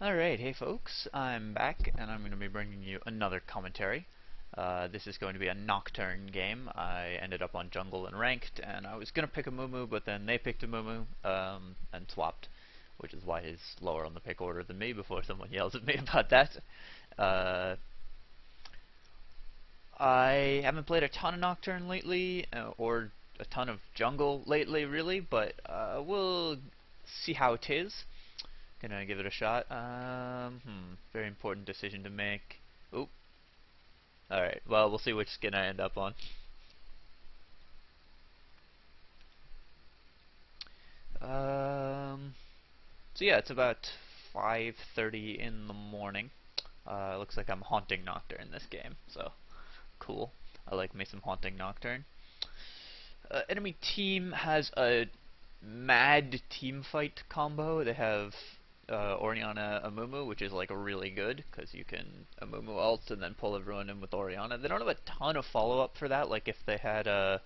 Alright, hey folks, I'm back, and I'm going to be bringing you another commentary. This is going to be a Nocturne game. I ended up on jungle and ranked, and I was going to pick a Mumu, but then they picked a Mumu, and swapped, which is why he's lower on the pick order than me before someone yells at me about that. I haven't played a ton of Nocturne lately, or a ton of jungle lately, really, but we'll see how it is. Gonna give it a shot. Very important decision to make. Oop. Alright, well, we'll see which skin I end up on. So yeah, it's about 5:30 in the morning. Looks like I'm haunting Nocturne in this game, so cool. I like me some haunting Nocturne. Enemy team has a mad team fight combo. They have Orianna Amumu, which is like really good because you can Amumu ult and then pull everyone in with Orianna. They don't have a ton of follow up for that, like if they had a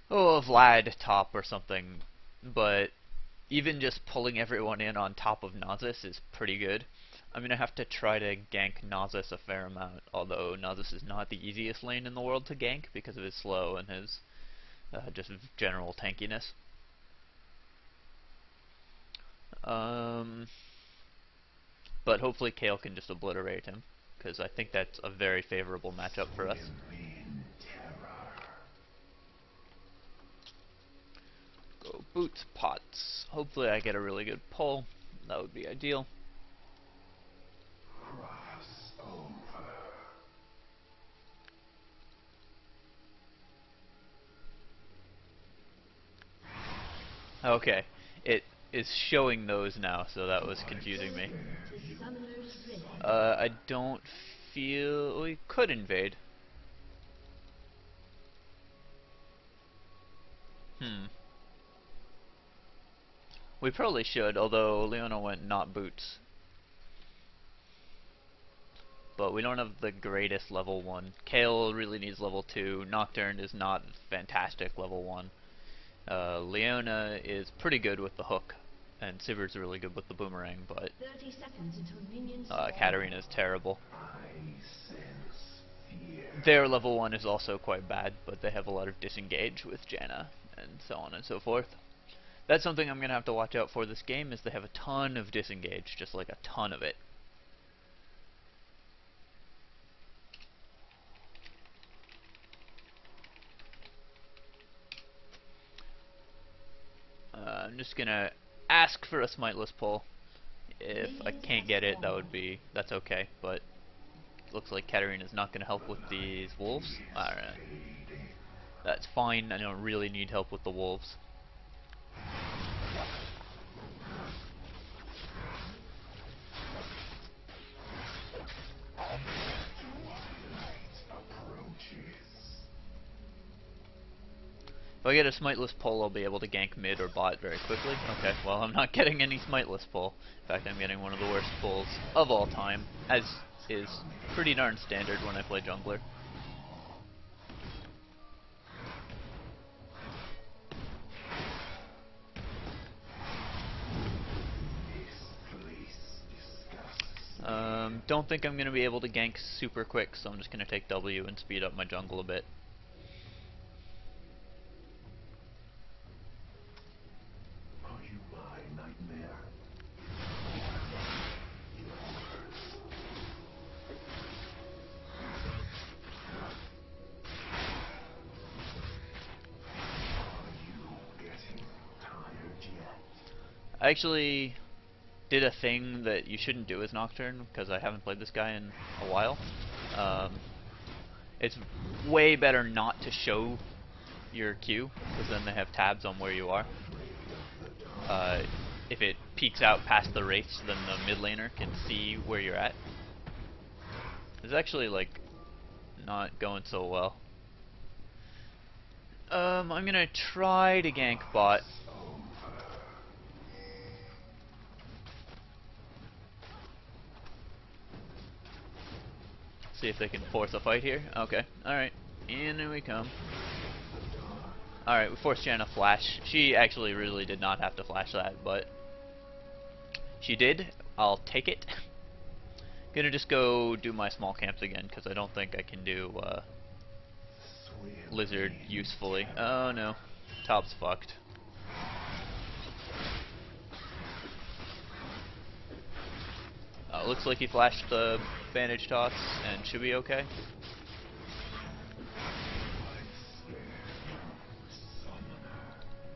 Vlad top or something, but even just pulling everyone in on top of Nasus is pretty good. I'm gonna have to try to gank Nasus a fair amount, although Nasus is not the easiest lane in the world to gank because of his slow and his just general tankiness. But hopefully Kale can just obliterate him, because I think that's a very favorable matchup for us. Go boots, pots. Hopefully I get a really good pull. That would be ideal. Okay, it is showing those now, so that was confusing me. I don't feel we could invade. We probably should, although Leona went not boots. But we don't have the greatest level 1. Kale really needs level 2. Nocturne is not fantastic level 1. Leona is pretty good with the hook, and Sivir's really good with the boomerang, but 30 seconds until Katarina is terrible. Their level 1 is also quite bad, but they have a lot of disengage with Janna, and so on and so forth. That's something I'm going to have to watch out for this game, is they have a ton of disengage, just like a ton of it. I'm just going to ask for a smiteless pull. If I can't get it, that's okay, but looks like Katarina is not going to help with these wolves. Alright. That's fine, I don't really need help with the wolves. If I get a smiteless pull, I'll be able to gank mid or bot very quickly. Okay, well, I'm not getting any smiteless pull. In fact, I'm getting one of the worst pulls of all time, as is pretty darn standard when I play jungler. Don't think I'm going to be able to gank super quick, so I'm just going to take W and speed up my jungle a bit. I actually did a thing that you shouldn't do as Nocturne, because I haven't played this guy in a while. It's way better not to show your Q, because then they have tabs on where you are. If it peeks out past the wraiths, then the mid laner can see where you're at. It's actually, like, not going so well. I'm gonna try to gank bot. See if they can force a fight here. Okay, alright. In we come. Alright, we forced Janna flash. She actually really did not have to flash that, but She did. I'll take it. Gonna just go do my small camps again, because I don't think I can do lizard usefully. Oh no. Top's fucked. Looks like he flashed the bandage toss and should be okay.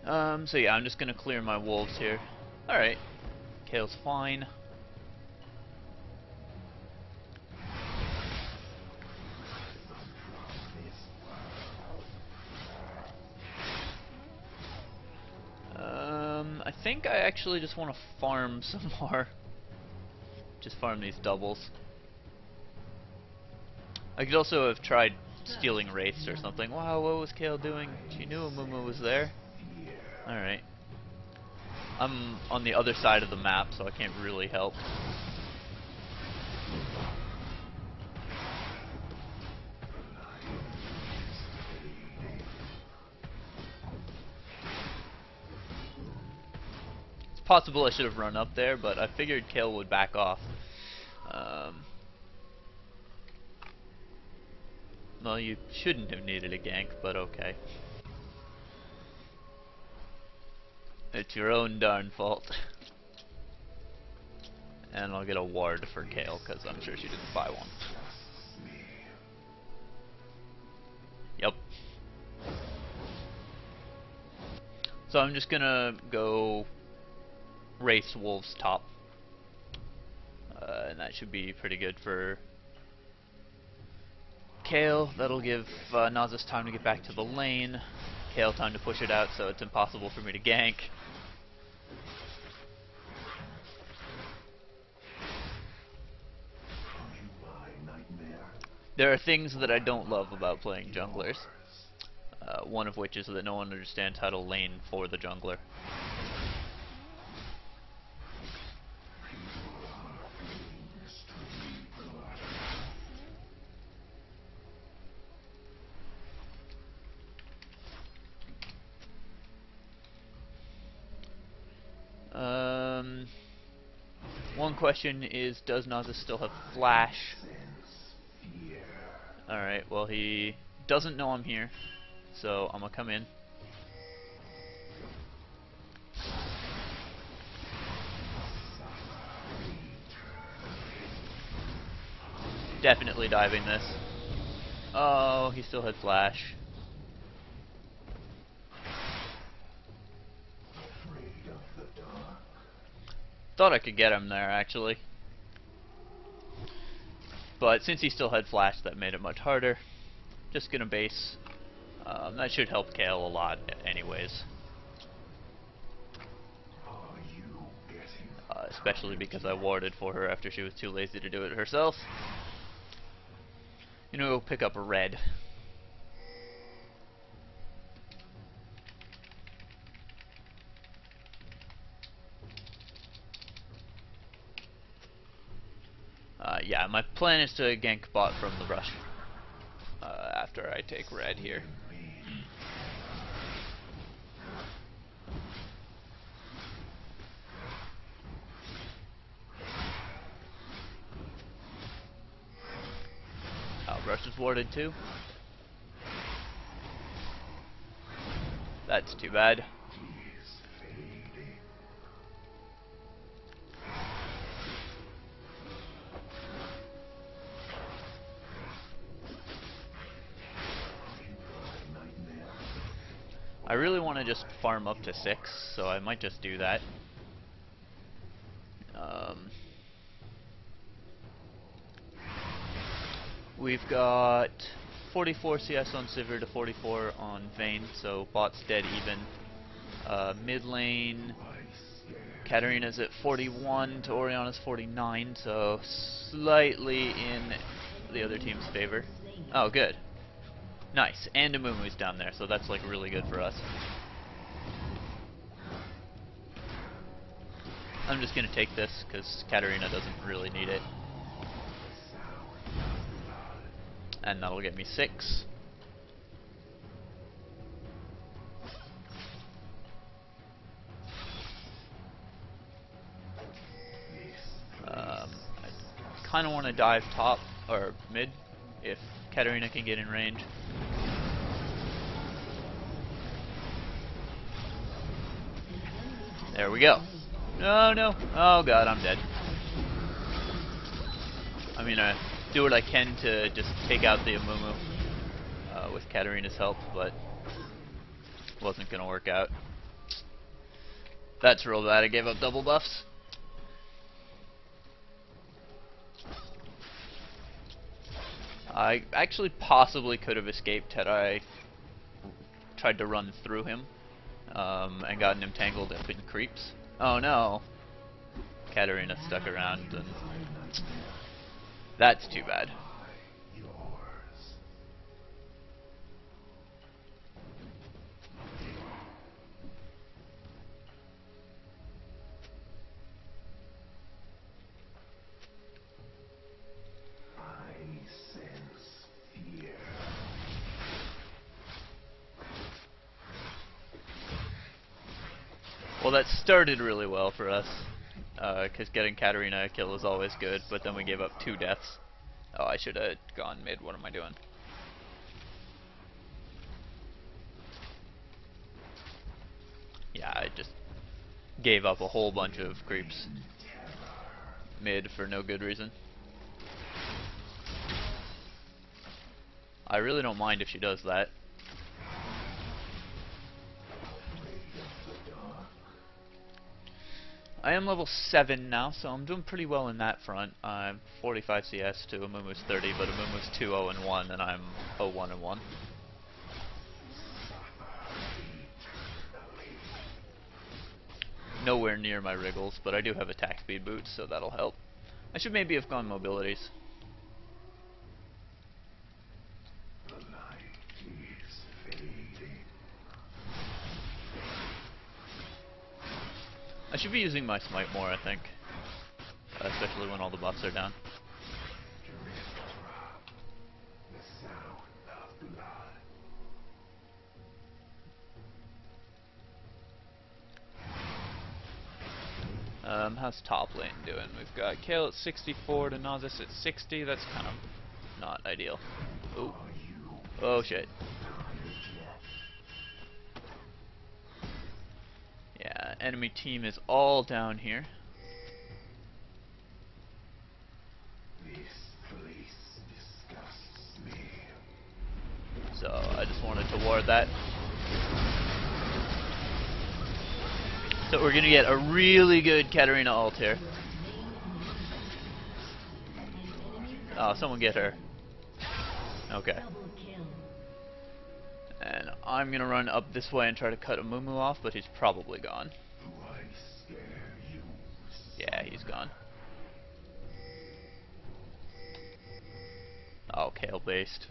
So yeah, I'm just gonna clear my wolves here. Alright. Kale's fine. I think I actually just want to farm some more. Just farm these doubles. I could also have tried stealing wraiths or something. Wow, what was Kale doing? She knew Amumu was there. Alright. I'm on the other side of the map, so I can't really help. It's possible I should have run up there, but I figured Kale would back off. Well, you shouldn't have needed a gank, but okay. It's your own darn fault. And I'll get a ward for Kale, because I'm sure she didn't buy one. Yep. So I'm just gonna go race Wolves top. And that should be pretty good for Kale. That'll give Nasus time to get back to the lane. Kale time to push it out, so it's impossible for me to gank. There are things that I don't love about playing junglers. One of which is that no one understands how to lane for the jungler. One question is, does Nasus still have flash? Alright, well he doesn't know I'm here, so I'm gonna come in. Definitely diving this. Oh, he still had flash. Thought I could get him there, actually. But since he still had flash, that made it much harder. Just gonna base. That should help Kale a lot, anyways. Especially because I warded for her after she was too lazy to do it herself. You know, go pick up a red. Yeah, my plan is to gank bot from the rush after I take red here. Rush is warded too. That's too bad. I really want to just farm up to 6, so I might just do that. We've got 44 CS on Sivir to 44 on Vayne, so bot's dead even. Mid lane, Katarina's at 41 to Oriana's 49, so slightly in the other team's favor. Oh, good. Nice. And Amumu's down there, so that's like really good for us. I'm just gonna take this, because Katarina doesn't really need it. And that'll get me 6. kind of want to dive top or mid if Katarina can get in range. There we go. No, no. Oh god, I'm dead. I'm gonna do what I can to just take out the Amumu with Katarina's help, but wasn't gonna work out. That's real bad. I gave up double buffs. I actually possibly could have escaped had I tried to run through him and gotten him tangled up in creeps. Oh no. Katarina stuck around, and that's too bad. Well, that started really well for us, because getting Katarina a kill is always good, but then we gave up 2 deaths. Oh, I should have gone mid. What am I doing? Yeah, I just gave up a whole bunch of creeps mid for no good reason. I really don't mind if she does that. I am level 7 now, so I'm doing pretty well in that front. I'm 45 CS to Amumu's 30, but Amumu's 2-0-1, and I'm 0-1-1. Nowhere near my wriggles, but I do have attack speed boots, so that'll help. I should maybe have gone mobilities. I should be using my smite more, I think. Especially when all the buffs are down. How's top lane doing? We've got Kale at 64 to Nasus at 60. That's kind of not ideal. Ooh. Oh shit. Yeah, enemy team is all down here. So I just wanted to ward that. So we're gonna get a really good Katarina ult here. Oh, someone get her. Okay. And I'm gonna run up this way and try to cut Amumu off, but he's probably gone. Yeah, he's gone. Oh, Kale based.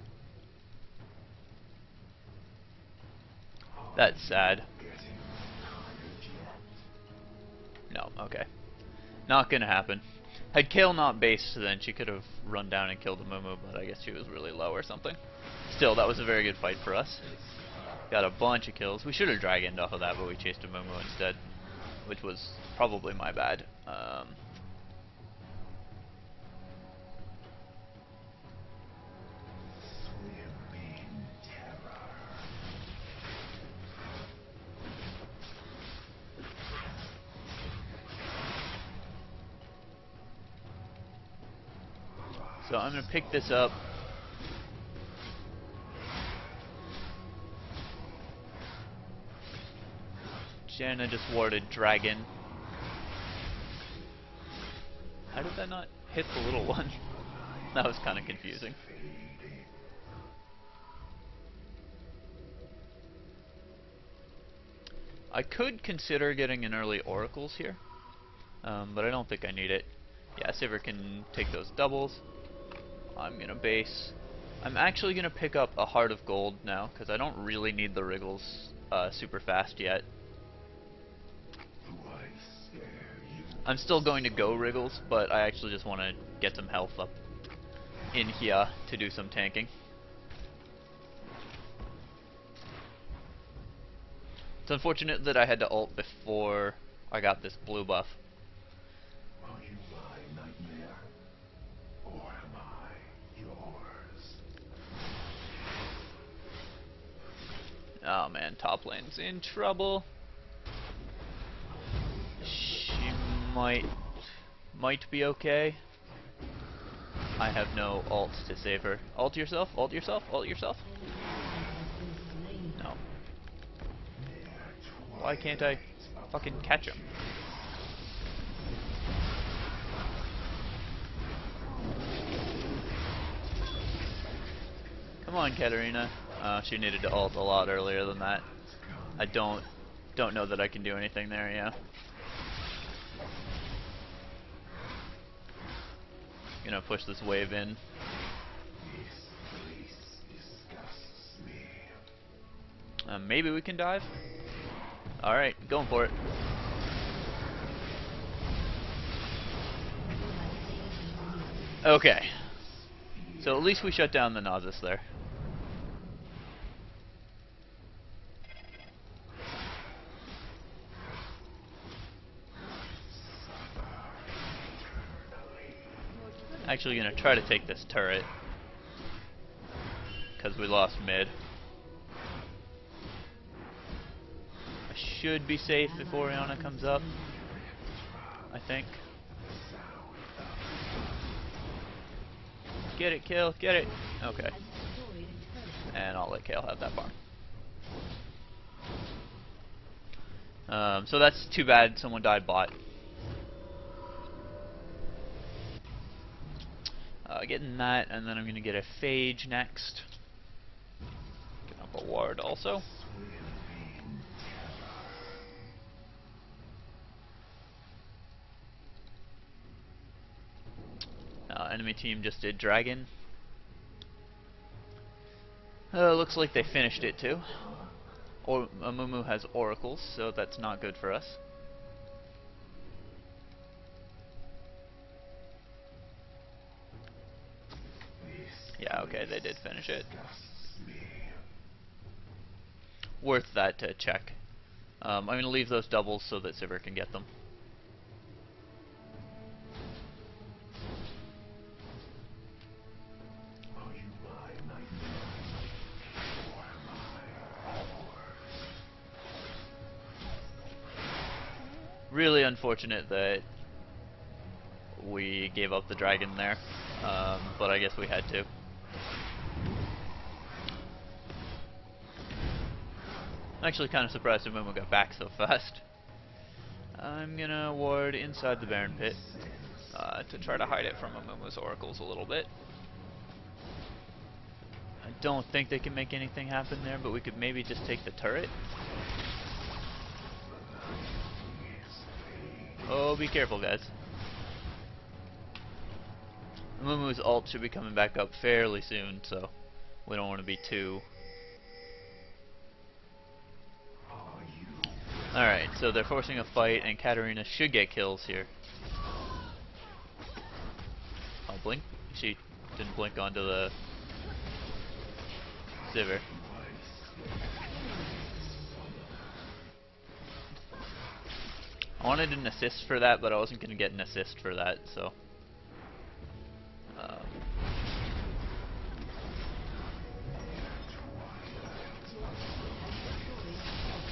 That's sad. No, okay. Not gonna happen. Had Kale not based, then she could have run down and killed Amumu, but I guess she was really low or something. Still, that was a very good fight for us. Got a bunch of kills. We should have dragoned off of that, but we chased Amumu instead, which was probably my bad. So I'm gonna pick this up. Janna just warded dragon. How did that not hit the little one? That was kind of confusing. I could consider getting an early oracles here, but I don't think I need it. Yeah, Sivir can take those doubles. I'm gonna base. I'm actually gonna pick up a heart of gold now because I don't really need the wriggles super fast yet. I'm still going to go wriggles, but I actually just want to get some health up in here to do some tanking. It's unfortunate that I had to ult before I got this blue buff. Oh man, top lane's in trouble. She might be okay. I have no ult to save her. Ult yourself, ult yourself, ult yourself. No. Why can't I fucking catch him? Come on, Katarina. She needed to ult a lot earlier than that. I don't know that I can do anything there, yeah. Gonna push this wave in. Maybe we can dive? Alright, going for it. Okay. So at least we shut down the Nasus there. Actually gonna try to take this turret. Because we lost mid. I should be safe if Orianna comes up. I think. Get it, Kale, get it! Okay. And I'll let Kale have that farm. So that's too bad someone died bot. Getting that, and then I'm gonna get a Phage next. Get up a ward also. Enemy team just did Dragon. Looks like they finished it too. Or Amumu has oracles, so that's not good for us. Yeah, okay, they did finish it. Worth that check. I'm going to leave those doubles so that Sivir can get them. Really unfortunate that we gave up the dragon there, but I guess we had to. I'm actually kind of surprised Amumu got back so fast. I'm gonna ward inside the Baron Pit to try to hide it from Amumu's oracles a little bit. I don't think they can make anything happen there, but we could maybe just take the turret. Oh, be careful, guys. Amumu's ult should be coming back up fairly soon, so we don't want to be too... Alright, so they're forcing a fight, and Katarina should get kills here. Oh, blink? She didn't blink onto the Sivir. I wanted an assist for that, but I wasn't going to get an assist for that, so...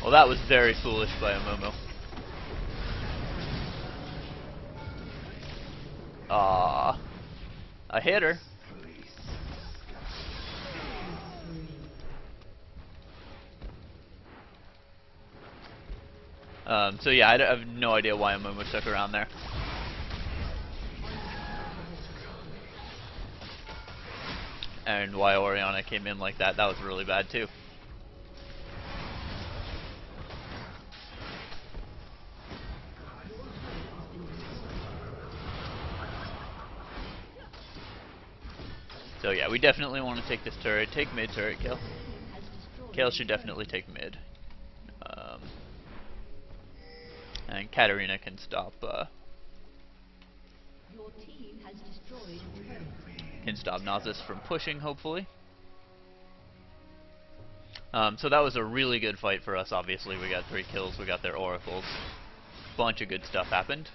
Well, that was very foolish by Amumu. I hit her. So yeah, I have no idea why Amumu stuck around there. And why Orianna came in like that. That was really bad too. So yeah, we definitely want to take this turret. Take mid turret, Kale. Kale should definitely take mid. And Katarina can stop Nasus from pushing, hopefully. So that was a really good fight for us, obviously. We got 3 kills, we got their oracles. Bunch of good stuff happened.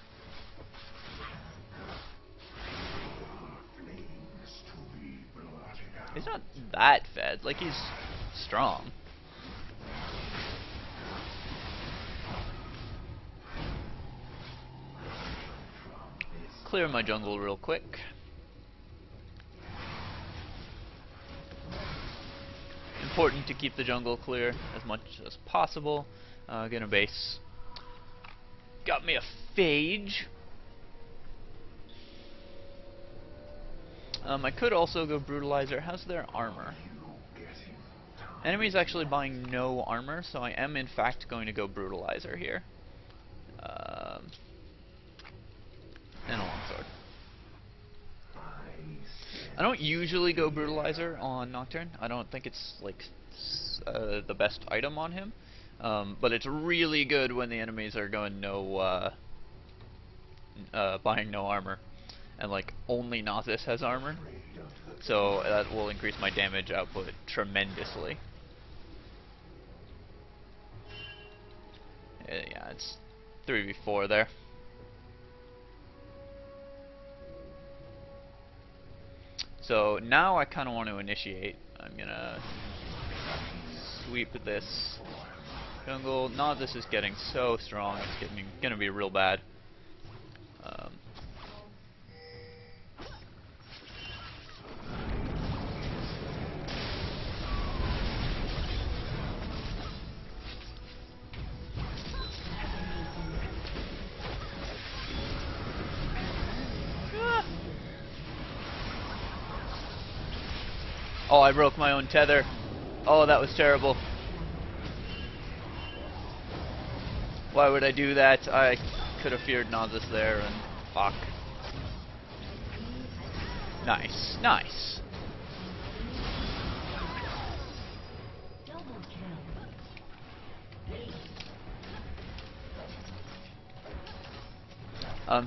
He's not that fed, like he's strong. clear my jungle real quick. Important to keep the jungle clear as much as possible. Gonna base. Got me a phage. I could also go brutalizer. How's their armor? Enemy's actually buying no armor, so I am in fact going to go brutalizer here. And a longsword. I don't usually go brutalizer on Nocturne. I don't think it's like the best item on him, but it's really good when the enemies are going buying no armor, and like only Nasus has armor, so that will increase my damage output tremendously. Yeah, it's 3v4 there. So now I kind of want to initiate. I'm gonna sweep this jungle. Nasus is getting so strong, it's gonna be real bad. Oh, I broke my own tether. Oh, that was terrible. Why would I do that? I could have feared Nasus there, and fuck. Nice, nice.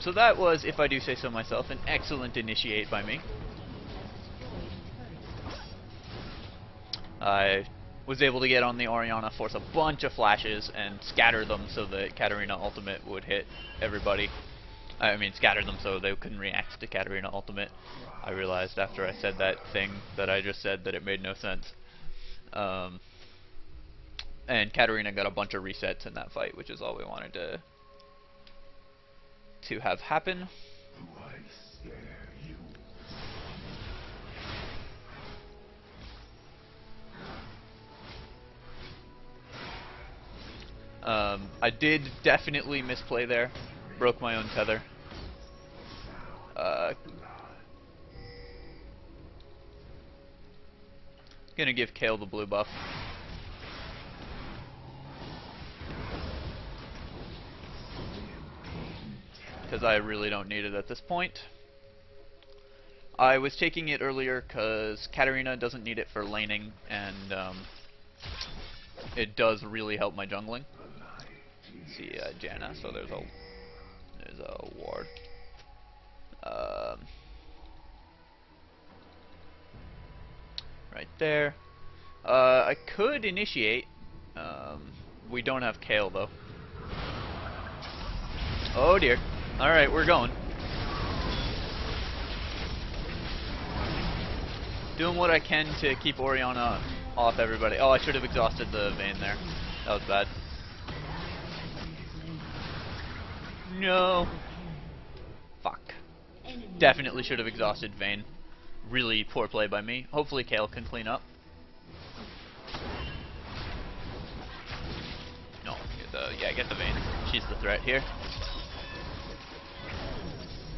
So that was, if I do say so myself, an excellent initiate by me. I was able to get on the Orianna, force a bunch of flashes, and scatter them so that Katarina ultimate would hit everybody. I mean, scatter them so they couldn't react to Katarina ultimate. I realized after I said that thing that I just said that it made no sense. And Katarina got a bunch of resets in that fight, which is all we wanted to have happen. I did definitely misplay there. Broke my own tether. Gonna give Kayle the blue buff. Because I really don't need it at this point. I was taking it earlier because Katarina doesn't need it for laning, and it does really help my jungling. See Janna, so there's a ward. Right there. I could initiate. We don't have Kayle though. Oh dear. Alright, we're going. Doing what I can to keep Orianna off everybody. Oh, I should have exhausted the Vayne there. That was bad. No. Fuck. Definitely should have exhausted Vayne. Really poor play by me. Hopefully Kayle can clean up. No, get the Vayne. She's the threat here.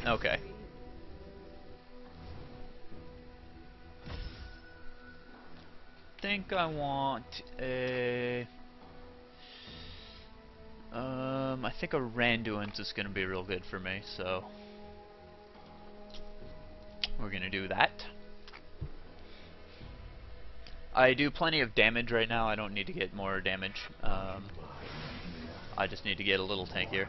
Okay. Think I want a... I think a Randuin's is gonna be real good for me, so we're gonna do that. I do plenty of damage right now. I don't need to get more damage. I just need to get a little tankier.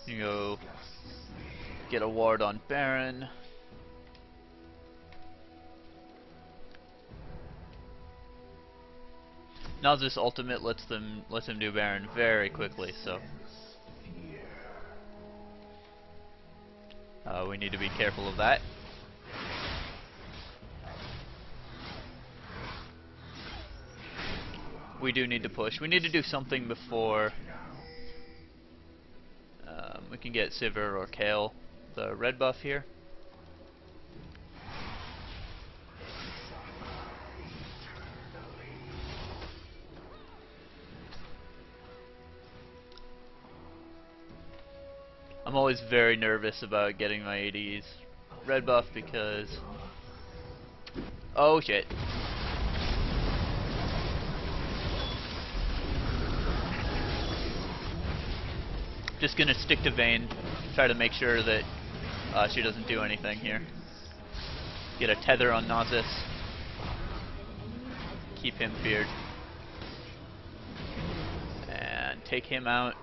You go get a ward on Baron. Nasus ultimate lets him do Baron very quickly, so we need to be careful of that. we do need to push. We need to do something before we can get Sivir or Kale the red buff here. I'm always very nervous about getting my AD's red buff because... oh shit. Just gonna stick to Vayne, try to make sure that she doesn't do anything here. Get a tether on Nasus. Keep him feared. And take him out.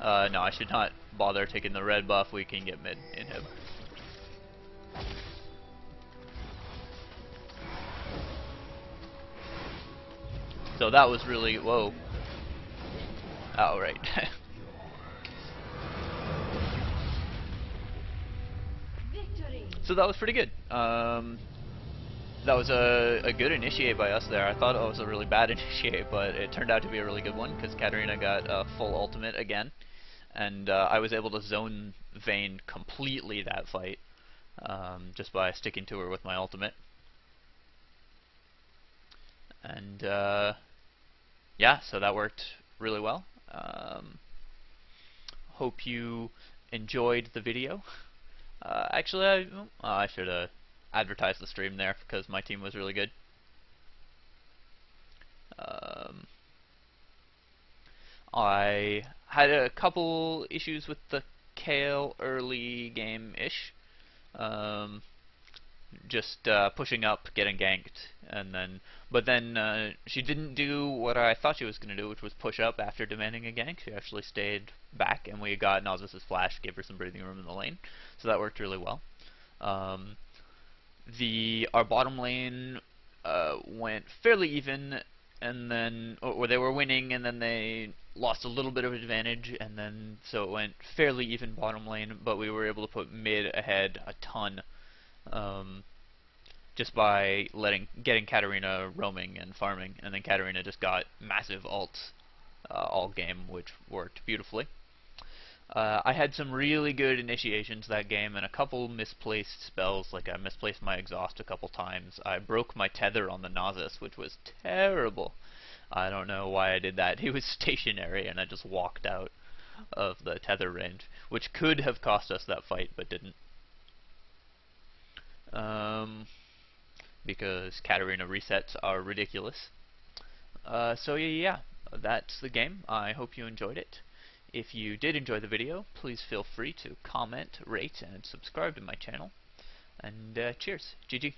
No, I should not bother taking the red buff. We can get mid inhib. So that was really... whoa. Oh, right. So that was pretty good. That was a good initiate by us there. I thought it was a really bad initiate, but it turned out to be a really good one because Katarina got a full ultimate again. And I was able to zone Vayne completely that fight just by sticking to her with my ultimate. And yeah, so that worked really well. Hope you enjoyed the video. Actually, I should have advertised the stream there because my team was really good. I had a couple issues with the Kale early game-ish. Just pushing up, getting ganked, and then, but then she didn't do what I thought she was going to do, which was push up after demanding a gank. She actually stayed back, and we got Nasus' flash, gave her some breathing room in the lane, so that worked really well. Our bottom lane went fairly even, and then, or they were winning, and then they lost a little bit of advantage, and then so it went fairly even bottom lane, but we were able to put mid ahead a ton. Just by getting Katarina roaming and farming, and then Katarina just got massive ults all game, which worked beautifully. I had some really good initiations that game, and a couple misplaced spells, like I misplaced my exhaust a couple times. I broke my tether on the Nasus, which was terrible. I don't know why I did that. He was stationary, and I just walked out of the tether range, which could have cost us that fight, but didn't. Because Katarina resets are ridiculous. So yeah, that's the game. I hope you enjoyed it. If you did enjoy the video, please feel free to comment, rate, and subscribe to my channel. And cheers. GG.